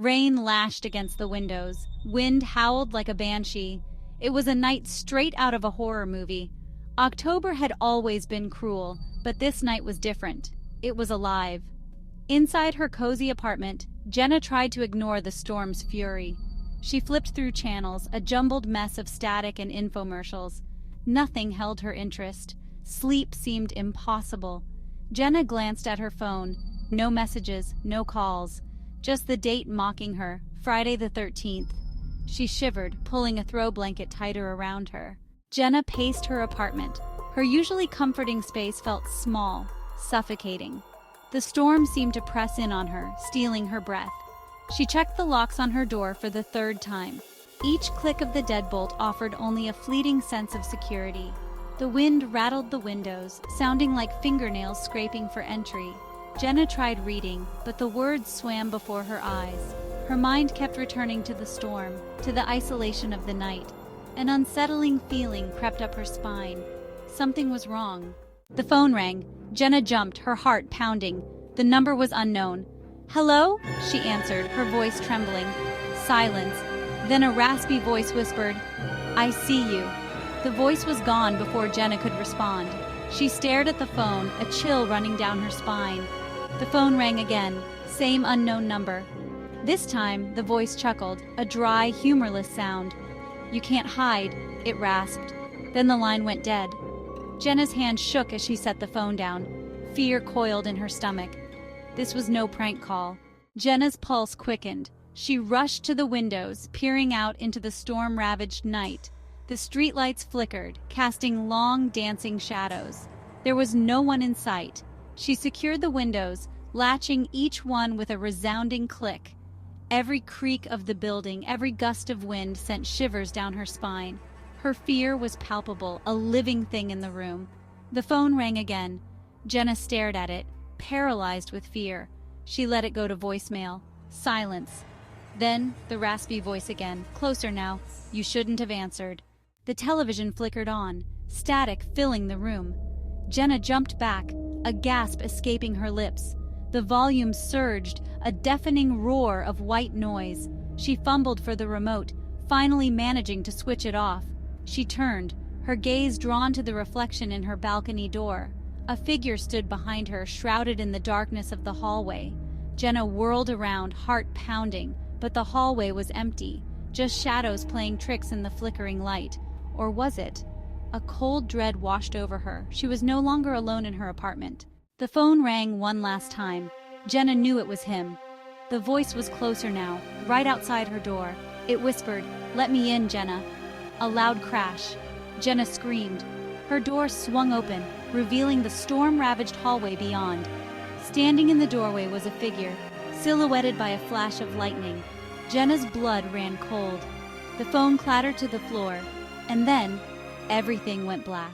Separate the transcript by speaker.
Speaker 1: Rain lashed against the windows. Wind howled like a banshee. It was a night straight out of a horror movie. October had always been cruel, but this night was different. It was alive. Inside her cozy apartment, Jenna tried to ignore the storm's fury. She flipped through channels, a jumbled mess of static and infomercials. Nothing held her interest. Sleep seemed impossible. Jenna glanced at her phone. No messages, no calls. Just the date mocking her, Friday the 13th. She shivered, pulling a throw blanket tighter around her. Jenna paced her apartment. Her usually comforting space felt small, suffocating. The storm seemed to press in on her, stealing her breath. She checked the locks on her door for the third time. Each click of the deadbolt offered only a fleeting sense of security. The wind rattled the windows, sounding like fingernails scraping for entry. Jenna tried reading, but the words swam before her eyes. Her mind kept returning to the storm, to the isolation of the night. An unsettling feeling crept up her spine. Something was wrong. The phone rang. Jenna jumped, her heart pounding. The number was unknown. "Hello?" she answered, her voice trembling. Silence. Then a raspy voice whispered, "I see you." The voice was gone before Jenna could respond. She stared at the phone, a chill running down her spine. The phone rang again, same unknown number. This time, the voice chuckled, a dry, humorless sound. "You can't hide," it rasped. Then the line went dead. Jenna's hand shook as she set the phone down. Fear coiled in her stomach. This was no prank call. Jenna's pulse quickened. She rushed to the windows, peering out into the storm-ravaged night. The streetlights flickered, casting long, dancing shadows. There was no one in sight. She secured the windows, latching each one with a resounding click. Every creak of the building, every gust of wind sent shivers down her spine. Her fear was palpable, a living thing in the room. The phone rang again. Jenna stared at it, paralyzed with fear. She let it go to voicemail. Silence. Then the raspy voice again, closer now. "You shouldn't have answered." The television flickered on, static filling the room. Jenna jumped back, a gasp escaping her lips. The volume surged, a deafening roar of white noise. She fumbled for the remote, finally managing to switch it off. She turned, her gaze drawn to the reflection in her balcony door. A figure stood behind her, shrouded in the darkness of the hallway. Jenna whirled around, heart pounding, but the hallway was empty, just shadows playing tricks in the flickering light. Or was it? A cold dread washed over her. She was no longer alone in her apartment. The phone rang one last time. Jenna knew it was him. The voice was closer now, right outside her door. It whispered, "Let me in, Jenna." A loud crash. Jenna screamed. Her door swung open, revealing the storm-ravaged hallway beyond. Standing in the doorway was a figure, silhouetted by a flash of lightning. Jenna's blood ran cold. The phone clattered to the floor, and then everything went black.